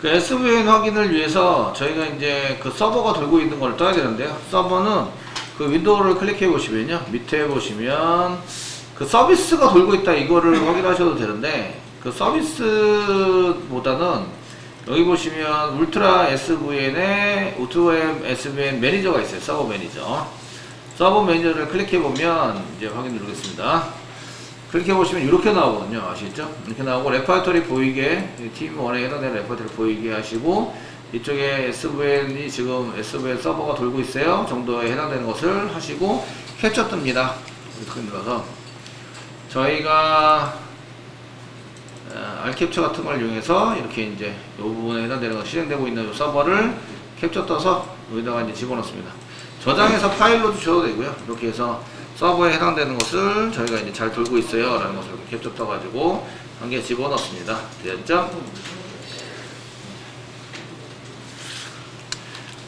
그 SVN 확인을 위해서 저희가 이제 그 서버가 돌고 있는 걸 떠야 되는데요. 서버는 그 윈도우를 클릭해 보시면요. 밑에 보시면 그 서비스가 돌고 있다 이거를 확인하셔도 되는데 그 서비스보다는 여기 보시면 울트라 SVN에 우트웹 SVN 매니저가 있어요. 서버 매니저. 서버 매니저를 클릭해 보면 이제 확인 누르겠습니다. 클릭해 보시면 이렇게 나오거든요. 아시겠죠? 이렇게 나오고 레파토리 보이게 팀1에 해당되는 레파토리 보이게 하시고 이쪽에 SVN이 지금 SVN 서버가 돌고 있어요 정도에 해당되는 것을 하시고 캡처 뜹니다. 이렇게 눌러서 저희가 알캡처 같은 걸 이용해서 이렇게 이제 이 부분에 해당되는 거 실행되고 있는 이 서버를 캡처 떠서 여기다가 이제 집어넣습니다. 저장해서 파일로 주셔도 되고요. 이렇게 해서 서버에 해당되는 것을 저희가 이제 잘 돌고 있어요 라는 것을 이렇게 캡처 떠가지고 한 개 집어넣습니다. 됐죠?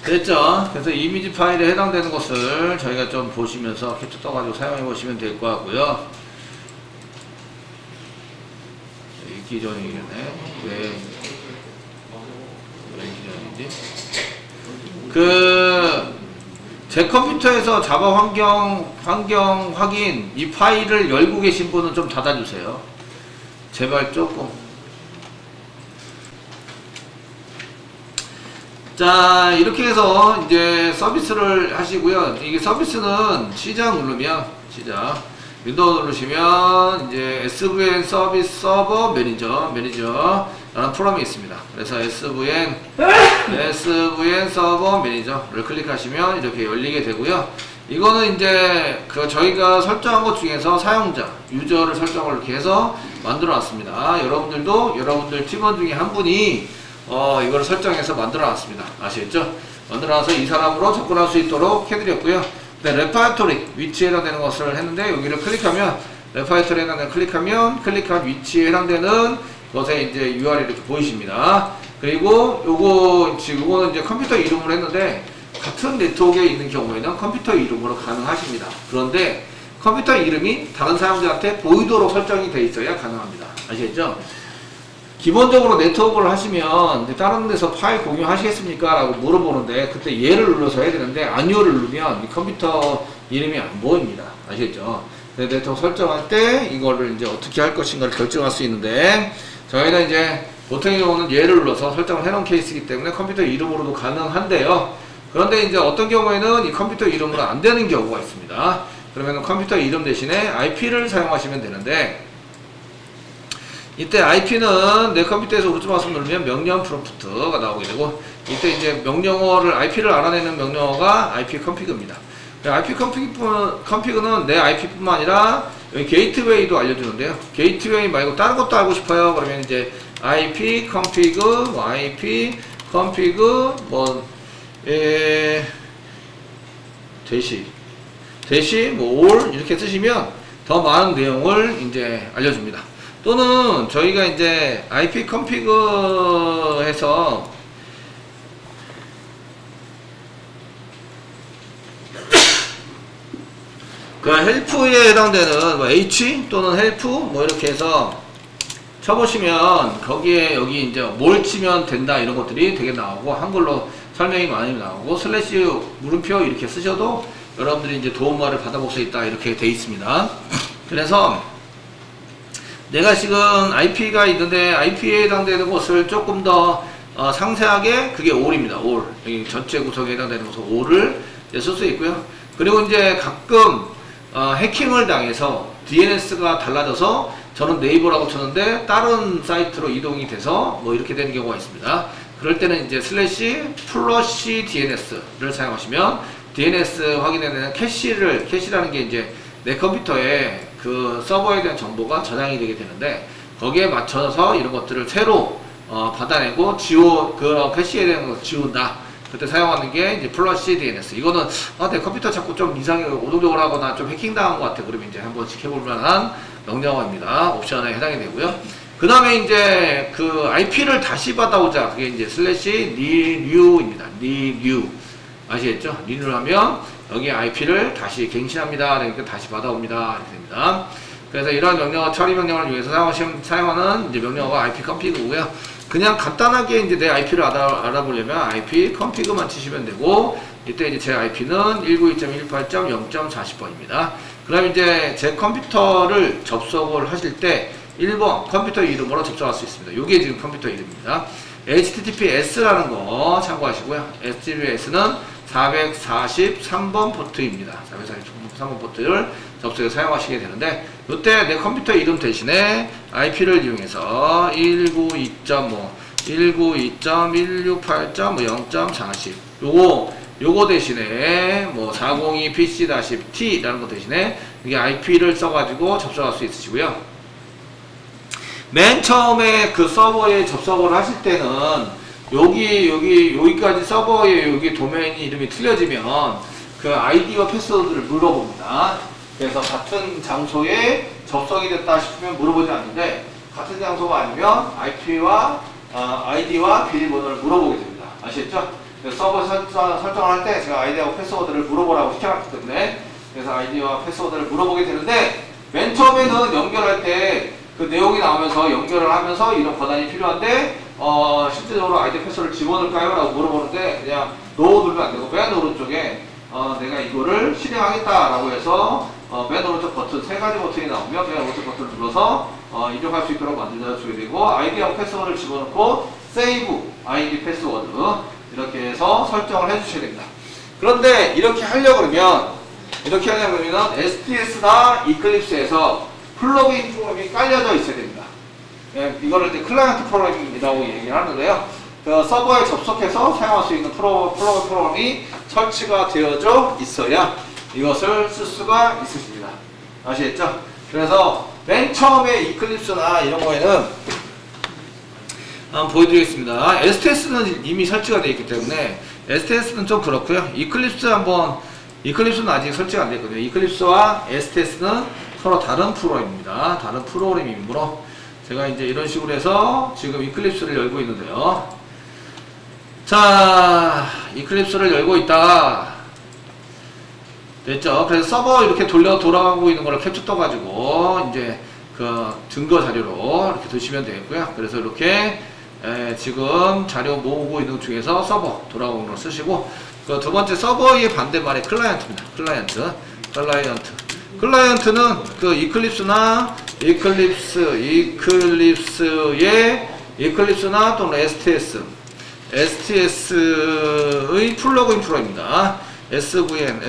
됐죠? 그래서 이미지 파일에 해당되는 것을 저희가 좀 보시면서 캡처 떠가지고 사용해 보시면 될 것 같고요. 기존이겠네. 왜 기존이지? 제 컴퓨터에서 자바 환경 확인 이 파일을 열고 계신 분은 좀 닫아주세요. 제발 조금. 자, 이렇게 해서 이제 서비스를 하시고요. 이게 서비스는 시작 누르면 시작 윈도우 누르시면 이제 SVN 서비스 서버 매니저라는 프로그램이 있습니다. 그래서 SVN 서버 매니저를 클릭하시면 이렇게 열리게 되고요. 이거는 이제 저희가 설정한 것 중에서 사용자, 유저를 설정을 이렇게 해서 만들어 놨습니다. 여러분들 팀원 중에 한 분이 이거를 설정해서 만들어 놨습니다. 아시겠죠? 만들어 놔서 이 사람으로 접근할 수 있도록 해드렸고요. 네, 레파토리 위치에 해당되는 것을 했는데 여기를 클릭하면 레파토리에 해당되는 클릭한 위치에 해당되는 것에 이제 URL이 이렇게 보이십니다. 그리고 요거는 이제 컴퓨터 이름으로 했는데 같은 네트워크에 있는 경우에는 컴퓨터 이름으로 가능하십니다. 그런데 컴퓨터 이름이 다른 사용자한테 보이도록 설정이 되어 있어야 가능합니다. 아시겠죠? 기본적으로 네트워크를 하시면 다른 데서 파일 공유하시겠습니까? 라고 물어보는데 그때 얘를 눌러서 해야 되는데 아니오를 누르면 이 컴퓨터 이름이 안 보입니다. 아시겠죠? 네트워크 설정할 때 이거를 이제 어떻게 할 것인가를 결정할 수 있는데 저희는 이제 보통의 경우는 얘를 눌러서 설정을 해놓은 케이스이기 때문에 컴퓨터 이름으로도 가능한데요. 그런데 이제 어떤 경우에는 이 컴퓨터 이름으로 안 되는 경우가 있습니다. 그러면 컴퓨터 이름 대신에 IP를 사용하시면 되는데 이때 IP는 내 컴퓨터에서 오른쪽 마우스 누르면 명령 프롬프트가 나오게 되고 이때 이제 명령어를 IP를 알아내는 명령어가 IP config입니다. IP config는 내 IP뿐만 아니라 여기 게이트웨이도 알려주는데요. 게이트웨이 말고 다른 것도 알고 싶어요. 그러면 이제 IP config 대시 all 이렇게 쓰시면 더 많은 내용을 이제 알려줍니다. 또는 저희가 이제 IP config 해서 그 헬프에 해당되는 뭐 H 또는 헬프 뭐 이렇게 해서 쳐보시면 거기에 여기 이제 뭘 치면 된다 이런 것들이 되게 나오고 한글로 설명이 많이 나오고 슬래시 물음표 이렇게 쓰셔도 여러분들이 이제 도움말을 받아볼 수 있다 이렇게 돼 있습니다. 그래서 내가 지금 IP가 있는데 IP에 해당되는 것을 조금 더 상세하게 그게 all입니다. all 여기 전체 구성에 해당되는 것을 all을 쓸 수 있고요. 그리고 이제 가끔 해킹을 당해서 DNS가 달라져서 저는 네이버라고 쳤는데 다른 사이트로 이동이 돼서 뭐 이렇게 되는 경우가 있습니다. 그럴 때는 이제 /플러시 DNS를 사용하시면 DNS 확인에 대한 캐시라는 게 이제 내 컴퓨터에 그 서버에 대한 정보가 저장이 되게 되는데 거기에 맞춰서 이런 것들을 새로 받아내고 그 캐시에 대한 것을 지운다. 그때 사용하는 게 이제 플러시 DNS. 이거는 내 컴퓨터 자꾸 좀 이상하게 오동적으로 하거나 좀 해킹당한 것 같아. 그러면 이제 한번 지켜볼 만한 명령어입니다. 옵션에 해당이 되고요. 그 다음에 이제 그 IP를 다시 받아오자. 그게 이제 /renew입니다. renew. 아시겠죠? renew를 하면 여기 IP를 다시 갱신합니다. 그러니까 다시 받아옵니다. 이렇게 됩니다. 그래서 이런 명령어 처리 명령을 위해서 사용하는 이제 명령어가 IP config고요. 그 그냥 간단하게 이제 내 IP를 알아보려면 IP config만 치시면 되고, 이때 이제 제 IP는 192.168.0.40번입니다. 그럼 이제 제 컴퓨터를 접속을 하실 때 1번 컴퓨터 이름으로 접속할 수 있습니다. 이게 지금 컴퓨터 이름입니다. HTTPS라는 거 참고하시고요. HTTPS는 443번 포트입니다. 443번 포트를 접속해서 사용하시게 되는데, 이때 내 컴퓨터 이름 대신에 IP를 이용해서 192.168.0.40 요거 대신에 뭐 402pc-t라는 거 대신에 이게 IP를 써가지고 접속할 수 있으시고요. 맨 처음에 그 서버에 접속을 하실 때는 여기까지 서버에 여기 도메인 이름이 틀려지면 그 아이디와 패스워드를 물어봅니다. 그래서 같은 장소에 접속이 됐다 싶으면 물어보지 않는데, 같은 장소가 아니면 아이디와 비밀번호를 물어보게 됩니다. 아시겠죠? 그래서 서버 설정을 할 때 제가 아이디하고 패스워드를 물어보라고 시켜놨기 때문에, 그래서 아이디와 패스워드를 물어보게 되는데, 맨 처음에는 연결할 때 그 내용이 나오면서 연결을 하면서 이런 권한이 필요한데, 실제적으로 아이디 패스워드를 집어넣을까요? 라고 물어보는데, 그냥 노 누르면 안 되고 맨 오른쪽에 내가 이거를 실행하겠다라고 해서 맨 오른쪽 버튼, 세 가지 버튼이 나오면 맨 오른쪽 버튼을 눌러서 입력할 수 있도록 만들어주게 되고, 아이디하고 패스워드를 집어넣고 세이브 아이디 패스워드 이렇게 해서 설정을 해주셔야 됩니다. 그런데 이렇게 하려고 그러면 STS나 이클립스에서 플러그인 프로그램이 깔려져 있어야 됩니다. 예, 이거를 이제 클라이언트 프로그램이라고 얘기를 하는데요. 그 서버에 접속해서 사용할 수 있는 플러그 프로그램이 설치가 되어져 있어야 이것을 쓸 수가 있으십니다. 아시겠죠? 그래서 맨 처음에 이클립스나 이런 거에는 한번 보여드리겠습니다. STS는 이미 설치가 되어 있기 때문에 STS는 좀 그렇고요. 이클립스는 아직 설치가 안 됐거든요. 이클립스와 STS는 서로 다른 프로그램입니다. 다른 프로그램이므로 제가 이제 이런 식으로 해서 지금 이클립스를 열고 있는데요. 자, 이클립스를 열고 있다. 됐죠? 그래서 서버 이렇게 돌아가고 있는 거를 캡처 떠가지고 이제 그 증거 자료로 이렇게 두시면 되겠고요. 그래서 이렇게 지금 자료 모으고 있는 중에서 서버 돌아오는 걸 쓰시고, 그 두 번째 서버의 반대말이 클라이언트입니다. 클라이언트는 그 이클립스나 또는 STS의 플러그인 프로입니다. SVN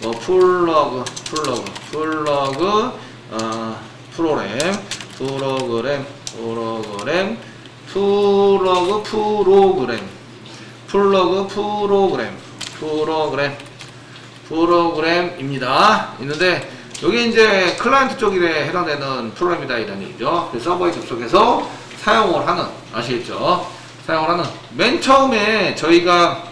뭐 프로그램 프로그램입니다. 있는데 여기 이제 클라이언트 쪽에 해당되는 프로그램이다 이런 얘기죠. 서버에 접속해서 사용을 하는, 아시겠죠? 사용을 하는, 맨 처음에 저희가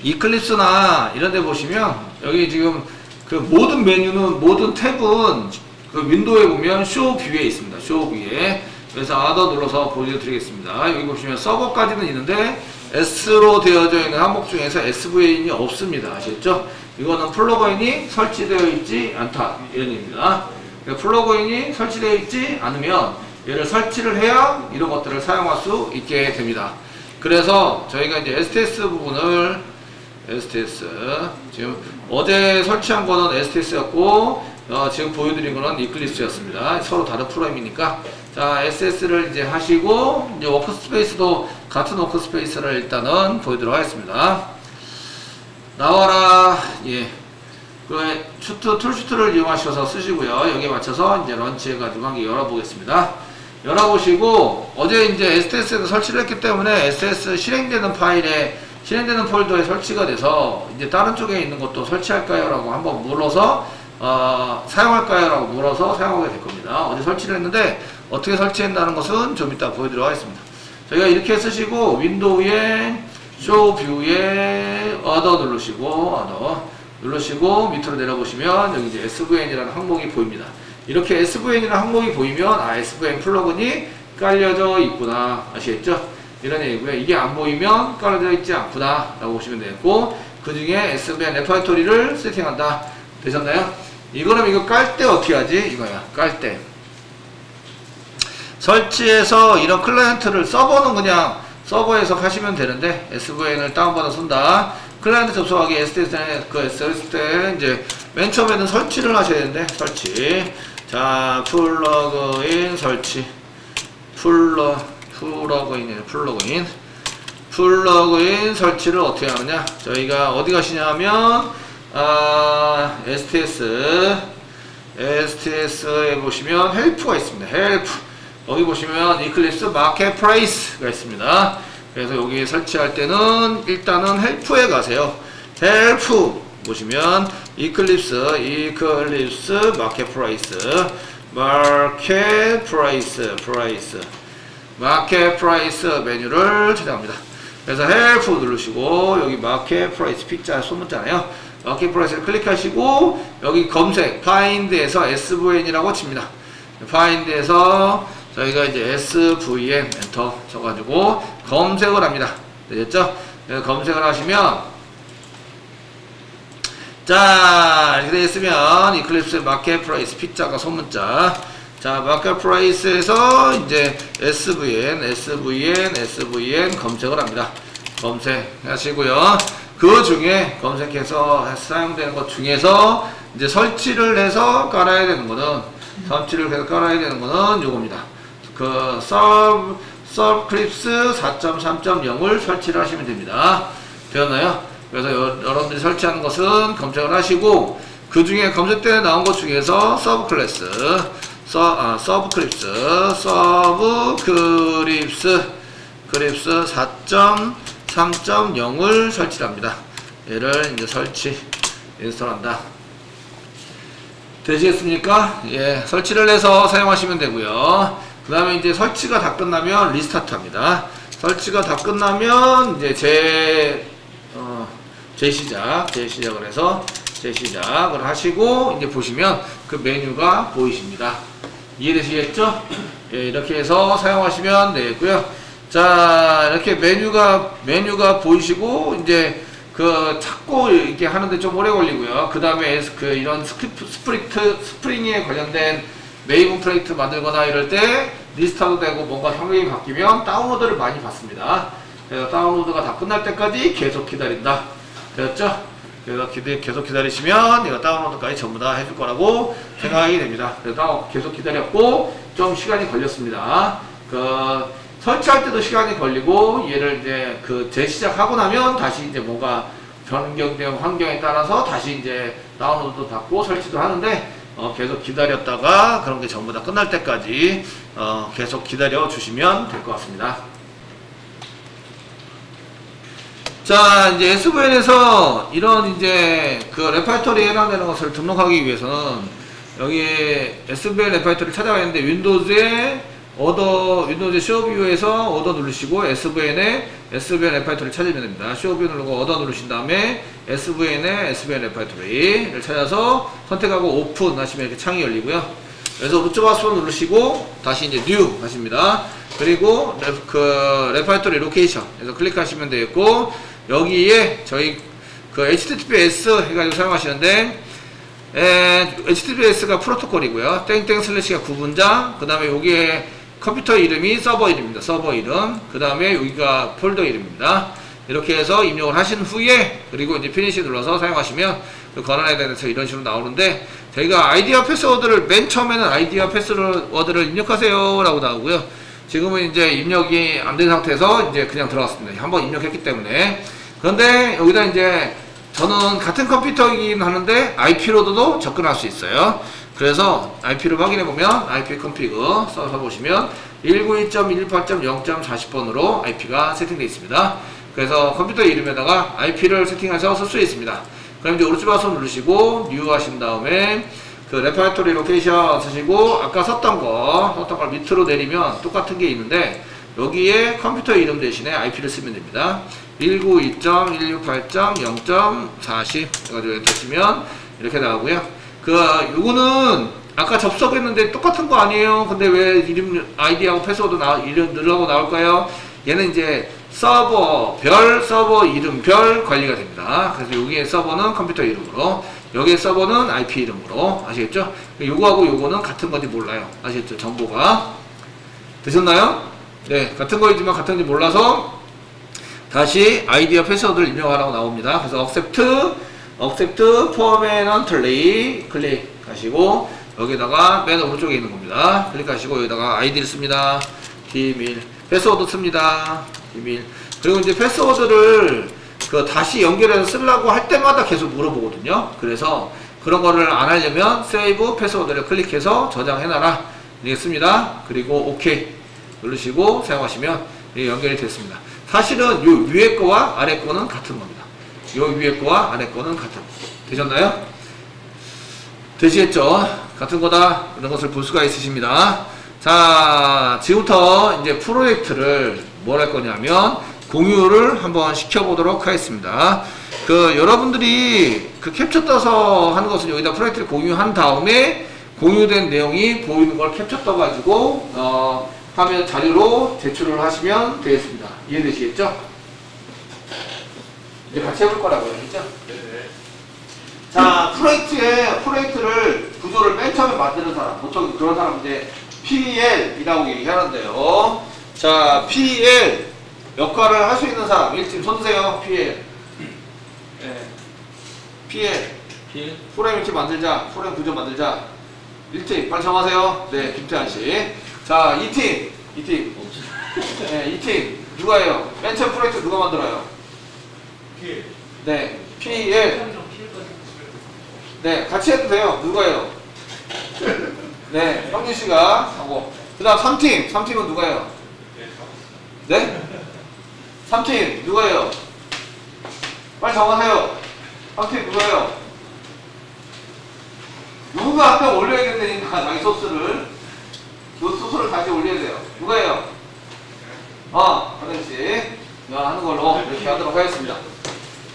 이클립스나 이런 데 보시면 여기 지금 그 모든 탭은 그 윈도우에 보면 쇼 뷰에 있습니다. 쇼 뷰에. 그래서 아더 눌러서 보여드리겠습니다. 여기 보시면 서버까지는 있는데 S로 되어져 있는 항목 중에서 SVN이 없습니다. 아시겠죠? 이거는 플러그인이 설치되어 있지 않다 이런 얘기입니다. 플러그인이 설치되어 있지 않으면 얘를 설치를 해야 이런 것들을 사용할 수 있게 됩니다. 그래서 저희가 이제 STS 부분을 지금 어제 설치한 거는 STS였고 지금 보여드린 거는 이클립스였습니다. 서로 다른 프로그램이니까. 자, SS를 이제 하시고, 이제 워크스페이스도 같은 워크스페이스를 일단은 보여드리도록 하겠습니다. 나와라. 예. 그 툴슈트를 이용하셔서 쓰시고요. 여기에 맞춰서 이제 런치해가지고 한 개 열어보겠습니다. 열어보시고, 어제 이제 STS에도 설치를 했기 때문에 STS 실행되는 폴더에 설치가 돼서, 이제 다른 쪽에 있는 것도 설치할까요? 라고 한번 물어서, 사용할까요? 라고 물어서 사용하게 될 겁니다. 어제 설치를 했는데, 어떻게 설치한다는 것은 좀 이따 보여드리도록 하겠습니다. 저희가 이렇게 쓰시고, 윈도우에, 쇼 뷰에, 어더 누르시고, 밑으로 내려보시면, 여기 이제 SVN이라는 항목이 보입니다. 이렇게 SVN이라는 항목이 보이면, SVN 플러그인이 깔려져 있구나. 아시겠죠? 이런 얘기고요. 이게 안 보이면 깔려져 있지 않구나. 라고 보시면 되겠고, 그 중에 SVN 레퍼토리를 세팅한다. 되셨나요? 이거 깔 때 어떻게 하지? 이거야. 깔 때. 설치해서 이런 클라이언트를 서버는 그냥 서버에서 하시면 되는데 SVN을 다운받아 쓴다. 클라이언트 접속하기 SSL 때 이제 맨 처음에는 설치를 하셔야 되는데 설치. 자, 플러그인 설치. 플러그인 설치를 어떻게 하느냐? 저희가 어디 가시냐면 STS에 보시면 헬프가 있습니다. 헬프. 여기 보시면 이클립스 마켓플레이스가 있습니다. 그래서 여기 설치할 때는 일단은 헬프에 가세요. 헬프 보시면 이클립스 마켓플레이스 메뉴를 찾아갑니다. 그래서 헬프 누르시고 여기 마켓플레이스 P자 소문자네요. 마켓플레이스를 클릭하시고 여기 검색 find에서 SVN이라고 칩니다. find에서 저희가 이제 SVN 엔터 쳐가지고 검색을 합니다. 되겠죠? 검색을 하시면 자 이렇게 되어 있으면 이클립스 마켓플레이스 P자가 소문자. 자 마켓플레이스에서 이제 SVN 검색을 합니다. 검색하시고요. 그 중에 검색해서 사용되는 것 중에서 이제 설치를 해서 깔아야 되는 거는 요겁니다. 그 서브클립스 4.3.0을 설치를 하시면 됩니다. 되었나요? 그래서 여러분들이 설치하는 것은 검색을 하시고 그 중에 검색대에 나온 것 중에서 서브클립스 4.3.0을 설치합니다. 얘를 이제 인스톨한다. 되시겠습니까? 예, 설치를 해서 사용하시면 되고요. 그 다음에 이제 설치가 다 끝나면 리스타트 합니다. 설치가 다 끝나면 이제 재시작을 해서 재시작을 하시고 이제 보시면 그 메뉴가 보이십니다. 이해되시겠죠? 예, 이렇게 해서 사용하시면 되겠고요. 자, 이렇게 메뉴가 보이시고 이제 그 찾고 이렇게 하는데 좀 오래 걸리고요. 그 다음에 이런 스프링에 관련된 메이븐 프로젝트 만들거나 이럴 때 리스타도 되고 뭔가 환경이 바뀌면 다운로드를 많이 받습니다. 그래서 다운로드가 다 끝날 때까지 계속 기다린다. 되었죠? 그래서 계속 기다리시면 이거 다운로드까지 전부 다 해줄 거라고 생각이 됩니다. 그래서 계속 기다렸고 좀 시간이 걸렸습니다. 설치할 때도 시간이 걸리고 얘를 이제 재시작하고 나면 다시 이제 뭔가 변경된 환경에 따라서 다시 이제 다운로드도 받고 설치도 하는데 계속 기다렸다가 그런 게 전부 다 끝날 때까지 계속 기다려 주시면 될 것 같습니다. 자, 이제 SVN에서 이런 이제 레파토리에 해당되는 것을 등록하기 위해서는 여기 SVN 레파토리를 찾아가야 하는데 윈도우즈의 쇼뷰에서 오더 누르시고 SVN 레파토리를 찾으면 됩니다. 쇼뷰 누르고 오더 누르신 다음에 SVN 레파토리를 찾아서 선택하고 오픈 하시면 이렇게 창이 열리고요. 그래서 우측 누르시고 다시 이제 뉴 하십니다. 그리고 레파토리 로케이션에서 클릭하시면 되겠고 여기에 저희 HTTPS 해가지고 사용하시는데 HTTPS가 프로토콜이고요. 땡땡 슬래시가 구분자, 그 다음에 여기에 컴퓨터 이름이 서버 이름입니다. 서버 이름. 그 다음에 여기가 폴더 이름입니다. 이렇게 해서 입력을 하신 후에 그리고 이제 피니시 눌러서 사용하시면 권한에 대해서 이런 식으로 나오는데 저희가 아이디와 패스워드를 맨 처음에는 아이디와 패스워드를 입력하세요 라고 나오고요. 지금은 이제 입력이 안 된 상태에서 이제 그냥 들어갔습니다. 한번 입력했기 때문에. 그런데 여기다 이제 저는 같은 컴퓨터이긴 하는데 IP로도 접근할 수 있어요. 그래서 IP를 확인해보면 IP 컨피그 써서 보시면 192.168.0.40번으로 IP가 세팅되어 있습니다. 그래서 컴퓨터 이름에다가 IP를 세팅해서 쓸 수 있습니다. 그럼 이제 오른쪽 마우스 누르시고 뉴 하신 다음에 레파토리 로케이션 쓰시고 아까 썼던 걸 밑으로 내리면 똑같은 게 있는데 여기에 컴퓨터 이름 대신에 IP를 쓰면 됩니다. 192.168.0.40 해가지고 엔터 치면 이렇게 나오고요. 요거는 아까 접속했는데 똑같은 거 아니에요? 근데 왜 이름, 아이디하고 패스워드 이름 누르라고 나올까요? 얘는 이제 서버 이름별 관리가 됩니다. 그래서 여기에 서버는 컴퓨터 이름으로, 여기에 서버는 IP 이름으로, 아시겠죠? 요거하고 요거는 같은 건지 몰라요. 아시겠죠? 정보가. 되셨나요? 네, 같은 거이지만 같은지 몰라서 다시 아이디와 패스워드를 입력하라고 나옵니다. 그래서 accept permanently 클릭하시고 여기다가 맨 오른쪽에 있는 겁니다. 클릭하시고 여기다가 아이디를 씁니다. 비밀. 패스워드 씁니다. 비밀. 그리고 이제 패스워드를 다시 연결해서 쓰려고 할 때마다 계속 물어보거든요. 그래서 그런 거를 안 하려면 세이브 패스워드를 클릭해서 저장해놔라. 되겠습니다. 그리고 OK 누르시고 사용하시면 연결이 됐습니다. 사실은 요 위에 거와 아래 거는 같은 겁니다. 요 위에 거와 아래 거는 같은. 되셨나요? 되시겠죠? 같은 거다. 그런 것을 볼 수가 있으십니다. 자, 지금부터 이제 프로젝트를 뭘 할 거냐면 공유를 한번 시켜보도록 하겠습니다. 여러분들이 캡처 떠서 하는 것은 여기다 프로젝트를 공유한 다음에 공유된 내용이 보이는 걸 캡처 떠가지고 화면 자료로 제출을 하시면 되겠습니다. 이해되시겠죠? 이제 같이 해볼 거라고요. 그죠? 자, 프로젝트를 구조를 맨 처음에 만드는 사람, 보통 그런 사람 이제 PL이라고 얘기하는데요. 자, PL 역할을 할 수 있는 사람, 1팀 손드세요. PL. 네. PL. 프로그램 이렇게 만들자. 프로그램 구조 만들자. 1팀, 빨리 정하세요. 네, 김태환씨. 자, 2팀. 네, 2팀. 누가예요? 맨 처음 프로젝트 누가 만들어요? PL. 네, PL. 네, 같이 해도 돼요. 누가요? 네, 형준씨가 하고. 그 다음 3팀. 3팀은 누가요? 네? 3팀 누가요? 빨리 정하세요. 3팀 누가요? 누가 한 명 올려야 된다니까, 자기 소스를. 소스를 다시 올려야 돼요. 누가요? 하늘씨. 하는 걸로 이렇게 하도록 하겠습니다.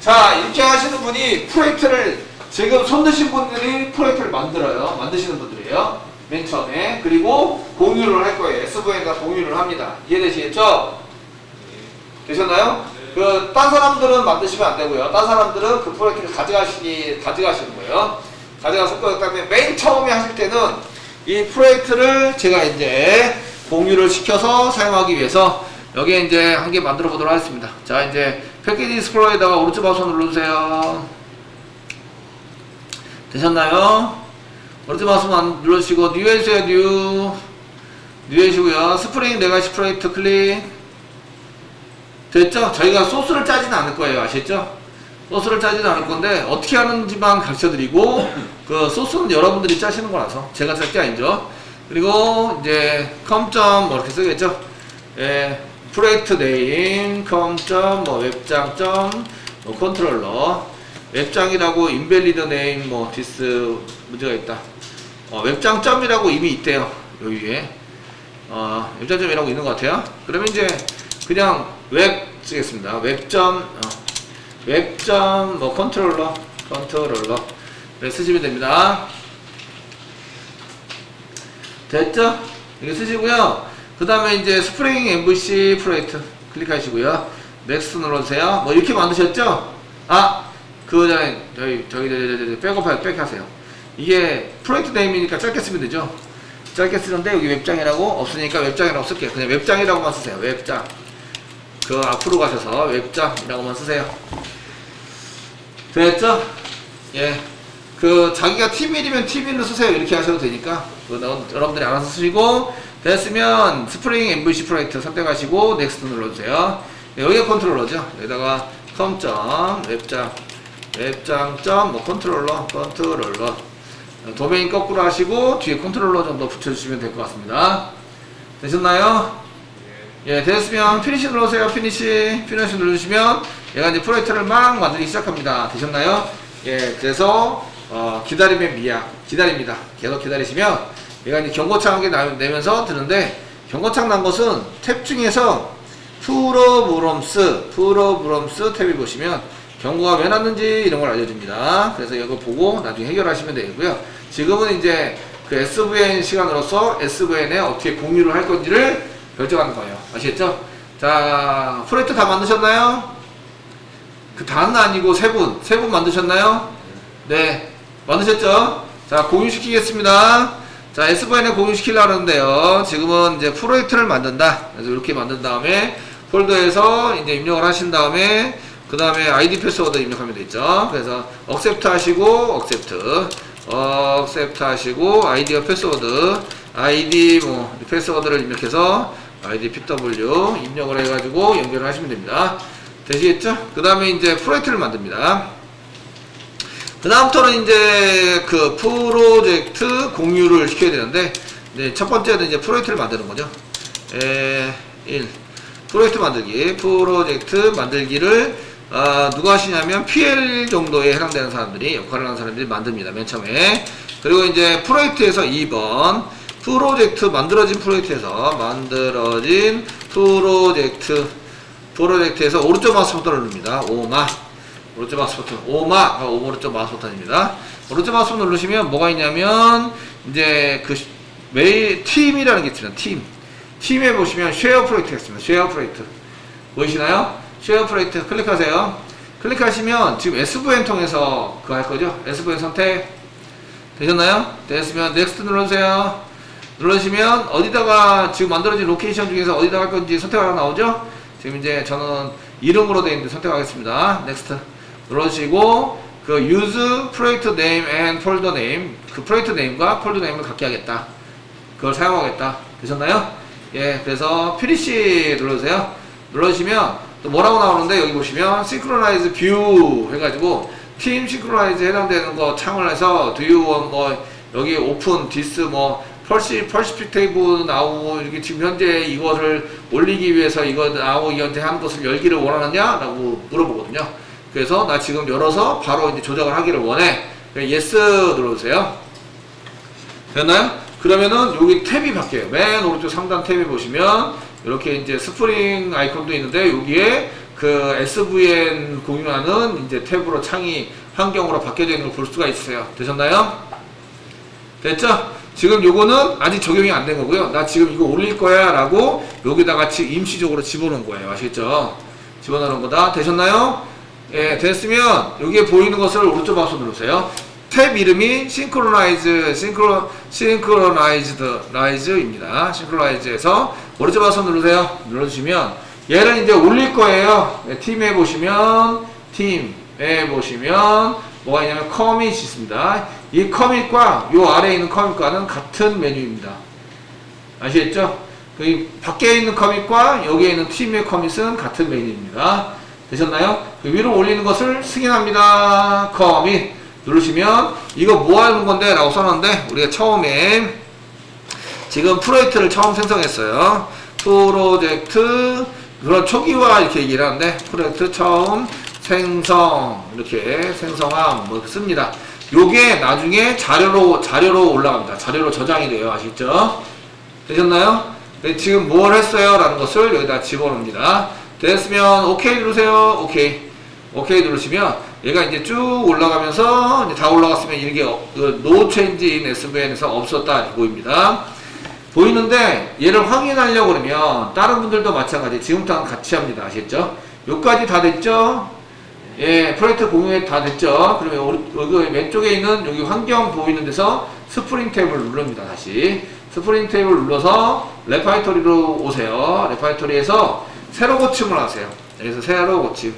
자, 이렇게 하시는 분이 프로젝트를, 지금 손드신 분들이 프로젝트를 만드시는 분들이에요. 맨 처음에. 그리고 공유를 할 거예요. SVN과 공유를 합니다. 이해되시겠죠? 되셨나요? 딴 사람들은 만드시면 안 되고요. 딴 사람들은 그 프로젝트를 가져가시는 거예요. 가져가서 그다음에 맨 처음에 하실 때는 이 프로젝트를 제가 이제 공유를 시켜서 사용하기 위해서 여기에 이제 한 개 만들어 보도록 하겠습니다. 자, 이제 패키지 익스플로러에다가 오른쪽 마우스 눌러주세요. 되셨나요? 오른쪽 마우스 눌러주시고 뉴 해주세요. 뉴 해주시고요. 스프링 레가시 프로젝트 클릭. 됐죠? 저희가 소스를 짜지는 않을 거예요. 아시겠죠? 소스를 짜지는 않을 건데 어떻게 하는지만 가르쳐 드리고 그 소스는 여러분들이 짜시는 거라서 제가 짤 게 아니죠. 그리고 이제 컴점 뭐 이렇게 쓰겠죠? 예, 프로젝트 네임 컴점 뭐 웹장 뭐 컨트롤러 웹장이라고 인밸리드 네임 뭐 디스 문제가 있다. 웹장 점이라고 이미 있대요. 여기 위에 웹장 점이라고 있는 것 같아요. 그러면 이제 그냥 웹 쓰겠습니다. 웹점 뭐 컨트롤러 네, 쓰시면 됩니다. 됐죠? 이거 쓰시고요. 그 다음에 이제 스프링 MVC 프로젝트 클릭하시고요. 넥스트 눌러주세요. 뭐 이렇게 만드셨죠? 그 전에 저희 백하세요. 이게 프로젝트 네임이니까 짧게 쓰면 되죠. 짧게 쓰는데 여기 웹장이라고 없으니까 웹장이라고 쓸게요. 그냥 웹장이라고만 쓰세요. 웹장. 앞으로 가셔서 웹장이라고만 쓰세요. 됐죠? 예. 자기가 팀1이면 팀1로 쓰세요. 이렇게 하셔도 되니까. 여러분들이 알아서 쓰시고, 됐으면 스프링 MVC 프로젝트 선택하시고, 넥스트 눌러주세요. 네, 여기가 컨트롤러죠. 여기다가 컴점, 웹장, 뭐 컨트롤러. 도메인 거꾸로 하시고, 뒤에 컨트롤러 정도 붙여주시면 될 것 같습니다. 되셨나요? 예, 됐으면 피니시 눌러주세요. 피니시 눌러주시면 얘가 이제 프로젝트를 막 만들기 시작합니다. 되셨나요? 예, 그래서 기다립니다. 계속 기다리시면 얘가 이제 경고창 한 개 내면서 드는데 경고창 난 것은 탭 중에서 프로브럼스 탭을 보시면 경고가 왜 났는지 이런 걸 알려줍니다. 그래서 이거 보고 나중에 해결하시면 되고요. 지금은 이제 그 SVN 시간으로서 SVN에 어떻게 공유를 할 건지를 결정하는 거예요. 아시겠죠? 자, 프로젝트 다 만드셨나요? 다는 아니고 세 분 만드셨나요? 네, 만드셨죠? 자, 공유시키겠습니다. 자, SVN에 공유시키려고 하는데요. 지금은 이제 프로젝트를 만든다. 그래서 이렇게 만든 다음에 폴더에서 이제 입력을 하신 다음에 그 다음에 아이디 패스워드 입력하면 되죠. 그래서 accept 하시고 accept 하시고 아이디와 패스워드 아이디 뭐 패스워드를 입력해서 아이디 PW 입력을 해가지고 연결을 하시면 됩니다. 되시겠죠? 그 다음에 이제 프로젝트를 만듭니다. 그 다음부터는 이제 그 프로젝트 공유를 시켜야 되는데, 네, 첫 번째는 이제 프로젝트를 만드는 거죠. 1. 프로젝트 만들기를, 누가 하시냐면 PL 정도에 해당되는 사람들이, 역할을 하는 사람들이 만듭니다. 맨 처음에. 그리고 이제 프로젝트에서 2번. 만들어진 프로젝트에서 오른쪽 마우스 버튼을 누릅니다. 오른쪽 마우스 버튼. 오른쪽 마우스 버튼입니다. 오른쪽 마우스 버튼 누르시면 뭐가 있냐면, 이제 그 팀이라는 게 있습니다. 팀에 보시면 쉐어 프로젝트가 있습니다. 쉐어 프로젝트. 보이시나요? 쉐어 프로젝트 클릭하세요. 클릭하시면 지금 SVN 통해서 그거 할 거죠? SVN 선택. 되셨나요? 됐으면 넥스트 눌러주세요. 누르시면 어디다가 지금 만들어진 로케이션 중에서 어디다 갈 건지 선택하라 나오죠? 지금 이제 저는 이름으로 되어 있는데 선택하겠습니다. 넥스트 눌러주시고 그 use project name and folder name 그 프로젝트 네임과 폴더 네임을 갖게 하겠다. 그걸 사용하겠다. 되셨나요? 예, 그래서 finish 눌러주세요. 눌러주시면 또 뭐라고 나오는데 여기 보시면 synchronize view 해가지고 팀 synchronize 해당되는 거 창을 해서 do you want 뭐 여기 open this 뭐 퍼시픽테이브 나오고 이렇게 지금 현재 이것을 올리기 위해서 이거 나오고 현재 한 것을 열기를 원하느냐? 라고 물어보거든요. 그래서 나 지금 열어서 바로 이제 조작을 하기를 원해. yes 눌러주세요. 됐나요? 그러면은 여기 탭이 바뀌어요. 맨 오른쪽 상단 탭에 보시면 이렇게 이제 스프링 아이콘도 있는데 여기에 그 SVN 공유하는 이제 탭으로 창이 환경으로 바뀌어져 있는 걸 볼 수가 있어요. 되셨나요? 됐죠? 지금 요거는 아직 적용이 안 된 거고요. 나 지금 이거 올릴 거야 라고 여기다가 임시적으로 집어넣은 거예요. 아시겠죠? 집어넣는 거다. 되셨나요? 예, 됐으면 여기에 보이는 것을 오른쪽 마우스 누르세요. 탭 이름이 synchronize입니다. synchronize에서 오른쪽 마우스 누르세요. 눌러주시면 얘를 이제 올릴 거예요. 네, 팀에 보시면 뭐가 있냐면 커밋이 있습니다. 이 커밋과 요 아래에 있는 커밋과는 같은 메뉴입니다. 아시겠죠? 그 밖에 있는 커밋과 여기에 있는 팀의 커밋은 같은 메뉴입니다. 되셨나요? 그 위로 올리는 것을 승인합니다. 커밋 누르시면 이거 뭐 하는 건데? 라고 써놨는데 우리가 처음에 지금 프로젝트를 처음 생성했어요. 프로젝트 그런 초기화 이렇게 얘기를 하는데 프로젝트 처음 이렇게 생성함 뭐 씁니다. 요게 나중에 자료로 올라갑니다. 자료로 저장이 돼요. 아시죠? 되셨나요? 네, 지금 뭘 했어요? 라는 것을 여기다 집어넣습니다. 됐으면 오케이 누르세요. 오케이 누르시면 얘가 이제 쭉 올라가면서 이제 다 올라갔으면 이게 no change in SVN에서 없었다 이렇게 보입니다. 보이는데 얘를 확인하려고 그러면 다른 분들도 마찬가지 지금부터 같이 합니다. 아시겠죠? 여기까지 다 됐죠? 예, 프로젝트 공유에 다 됐죠? 그러면 여기 왼쪽에 있는 여기 환경 보이는 데서 스프링 탭을 누릅니다. 다시 스프링 탭을 눌러서 레파이토리로 오세요. 레파이토리에서 세로 고침을 하세요. 여기서 세로 고침.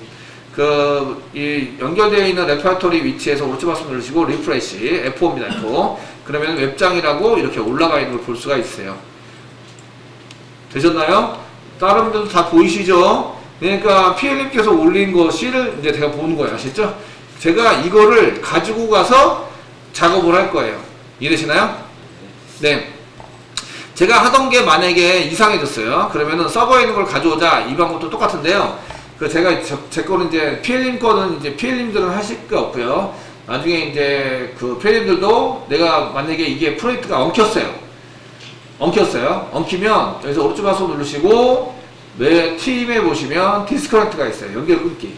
이 연결되어 있는 레파이토리 위치에서 오른쪽 마우스 누르시고 리프레시 F4입니다. F4. 그러면 웹장이라고 이렇게 올라가 있는 걸 볼 수가 있어요. 되셨나요? 다른 분들도 다 보이시죠? 그러니까 PL님께서 올린 것을 이제 제가 보는 거예요. 아시죠? 제가 이거를 가지고 가서 작업을 할 거예요. 이해되시나요? 네. 제가 하던 게 만약에 이상해졌어요. 그러면은 서버에 있는 걸 가져오자. 이 방법도 똑같은데요. 제가 제 거는 이제 PL님 거는 이제 PL님들은 하실 게 없고요. 나중에 이제 그 PL님들도 내가 만약에 이게 프로젝트가 엉켰어요. 엉키면 여기서 오른쪽 마우스 누르시고 팀에 보시면 디스커넥트가 있어요. 연결 끊기.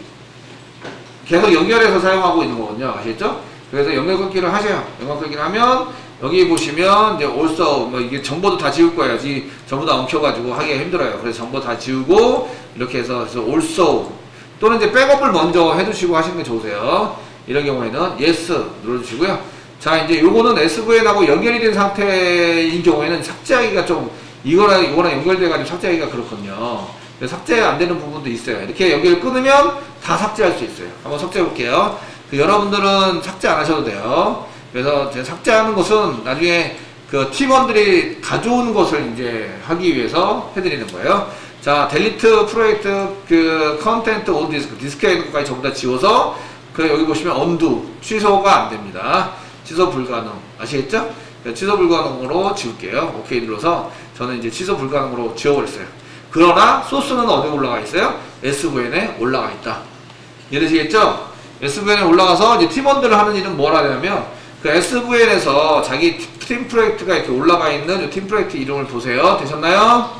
계속 연결해서 사용하고 있는 거거든요. 아시겠죠? 그래서 연결 끊기를 하세요. 연결 끊기를 하면 여기 보시면 이제 also 뭐 이게 정보도 다 지울 거예요. 전부 다 엉켜가지고 하기가 힘들어요. 그래서 정보 다 지우고 이렇게 해서 also 또는 이제 백업을 먼저 해두시고 하시는 게 좋으세요. 이런 경우에는 yes 눌러주시고요. 자, 이제 요거는 SVN하고 연결이 된 상태인 경우에는 삭제하기가 좀, 이거랑 연결돼가지고 삭제하기가 그렇거든요. 삭제 안 되는 부분도 있어요. 이렇게 연결 끊으면 다 삭제할 수 있어요. 한번 삭제해 볼게요. 여러분들은 삭제 안 하셔도 돼요. 그래서 제가 삭제하는 것은 나중에 그 팀원들이 가져오는 것을 이제 하기 위해서 해드리는 거예요. 자, 델리트 프로젝트 그 컨텐트 온 디스크, 디스크에 있는 것까지 전부 다 지워서 그 여기 보시면 언두 취소가 안 됩니다. 취소 불가능. 아시겠죠? 취소 불가능으로 지울게요. 오케이 눌러서 저는 이제 취소 불가능으로 지워버렸어요. 그러나 소스는 어디에 올라가 있어요? SVN에 올라가 있다. 이해되시겠죠? SVN에 올라가서 이제 팀원들 하는 일은 뭘 하냐면 그 SVN에서 자기 팀 프로젝트가 이렇게 올라가 있는 이 팀 프로젝트 이름을 보세요. 되셨나요?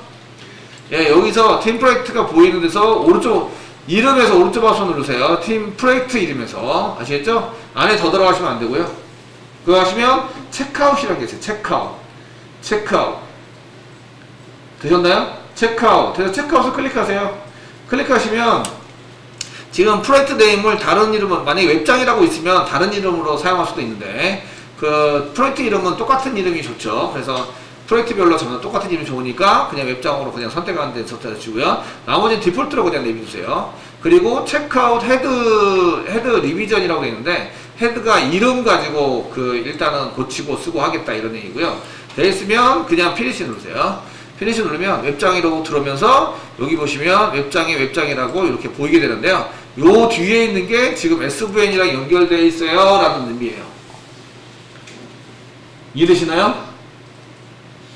예, 여기서 팀 프로젝트가 보이는 데서 오른쪽 이름에서 오른쪽 마우스 누르세요. 팀 프로젝트 이름에서. 아시겠죠? 안에 더 들어가시면 안 되고요. 그거 하시면 체크아웃이라고 계세요. 체크아웃. 되셨나요? 체크아웃. 그래서 체크아웃을 클릭하세요. 클릭하시면 지금 프로젝트 네임을 다른 이름은 만약에 웹장이라고 있으면 다른 이름으로 사용할 수도 있는데 그 프로젝트 이름은 똑같은 이름이 좋죠. 그래서 프로젝트별로 전부 똑같은 이름이 좋으니까 그냥 웹장으로 그냥 선택하는 데 선택하시고요. 나머지는 디폴트로 그냥 내비두세요. 그리고 체크아웃 헤드 리비전이라고 있는데 헤드가 이름 가지고 그 일단은 고치고 쓰고 하겠다 이런 얘기고요. 돼 있으면 그냥 피니시 누르세요. 피니시 누르면 웹장이라고 들어오면서 여기 보시면 웹장이라고 이렇게 보이게 되는데요. 요 뒤에 있는 게 지금 SVN이랑 연결되어 있어요 라는 의미예요. 이해되시나요?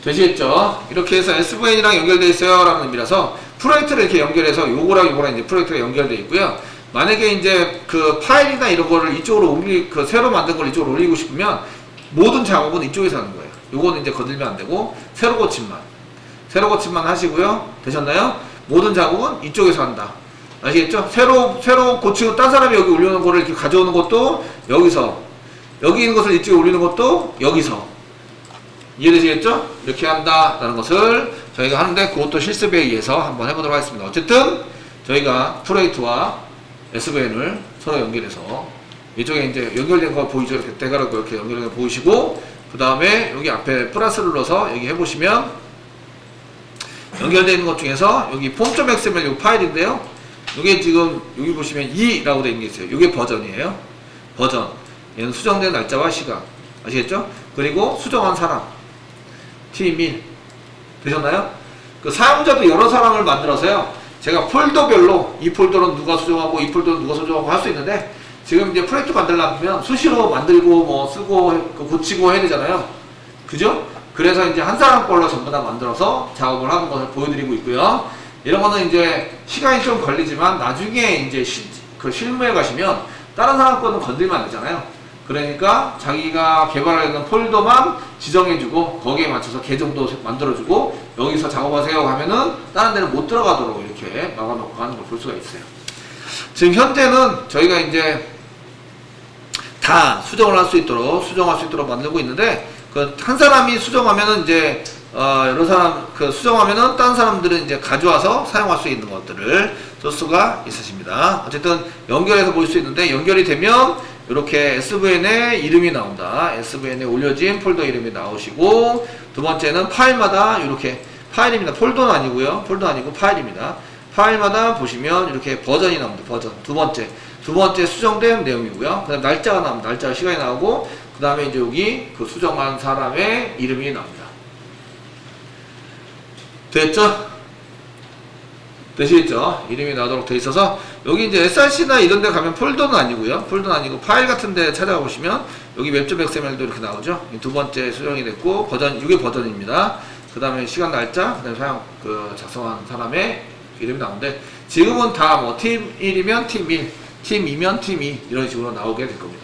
되시겠죠? 이렇게 해서 SVN이랑 연결되어 있어요 라는 의미라서 프로젝트를 이렇게 연결해서 요거랑 이제 프로젝트가 연결되어 있고요. 만약에 이제 그 파일이나 이런 거를 이쪽으로 그 새로 만든 걸 이쪽으로 올리고 싶으면 모든 작업은 이쪽에서 하는 거예요. 요거는 이제 건들면 안 되고 새로 고침만 하시고요. 되셨나요? 모든 작업은 이쪽에서 한다. 아시겠죠? 새로 고치고 딴 사람이 여기 올려놓은 거를 이렇게 가져오는 것도 여기서, 여기 있는 것을 이쪽에 올리는 것도 여기서. 이해되시겠죠? 이렇게 한다라는 것을 저희가 하는데 그것도 실습에 의해서 한번 해보도록 하겠습니다. 어쨌든 저희가 프로젝트와 SVN을 서로 연결해서 이쪽에 이제 연결된 거 보이죠? 이렇게 대가로 이렇게 연결된 거 보이시고 그 다음에 여기 앞에 플러스를 눌러서 여기 해보시면 연결되어 있는 것 중에서 여기 form.xml 이 파일인데요. 이게 지금 여기 보시면 2라고 되어 있는 게 있어요. 이게 버전이에요. 버전. 얘는 수정된 날짜와 시간. 아시겠죠? 그리고 수정한 사람. 팀1. 되셨나요? 그 사용자도 여러 사람을 만들어서요. 제가 폴더별로 이 폴더는 누가 수정하고 이 폴더는 누가 수정하고 할 수 있는데 지금 이제 프로젝트 만들려면 수시로 만들고 뭐 쓰고 고치고 해야 되잖아요. 그죠? 그래서 이제 한 사람 걸로 전부 다 만들어서 작업을 하는 것을 보여드리고 있고요. 이런 거는 이제 시간이 좀 걸리지만 나중에 이제 그 실무에 가시면 다른 사람 거는 건들면 안 되잖아요. 그러니까 자기가 개발하려는 폴더만 지정해주고 거기에 맞춰서 계정도 만들어주고 여기서 작업하세요 하면은 다른 데는 못 들어가도록 이렇게 막아놓고 하는 걸 볼 수가 있어요. 지금 현재는 저희가 이제 다 수정할 수 있도록 만들고 있는데 그 한 사람이 수정하면은 이제 여러 사람 그 수정하면은 다른 사람들은 이제 가져와서 사용할 수 있는 것들을 쓸 수가 있으십니다. 어쨌든 연결해서 볼 수 있는데 연결이 되면 이렇게 SVN에 이름이 나온다. SVN에 올려진 폴더 이름이 나오시고 두 번째는 파일마다 이렇게 파일입니다. 폴더는 아니고요. 폴더 아니고 파일입니다. 파일마다 보시면 이렇게 버전이 나옵니다. 버전 두 번째 수정된 내용이고요. 그다음 날짜가 나옵니다. 날짜와 시간이 나오고 그 다음에 이제 여기 그 수정한 사람의 이름이 나옵니다. 됐죠? 되시겠죠? 이름이 나오도록 돼 있어서 여기 이제 src나 이런 데 가면 폴더는 아니고요. 폴더는 아니고 파일 같은 데 찾아가 보시면 여기 web.xml도 이렇게 나오죠. 두 번째 수정이 됐고 버전, 이게 버전입니다. 그 다음에 시간 날짜, 그 다음에 작성한 사람의 이름이 나오는데 지금은 다 뭐 팀 1이면 팀 1, 팀 2면 팀 2 이런 식으로 나오게 될 겁니다.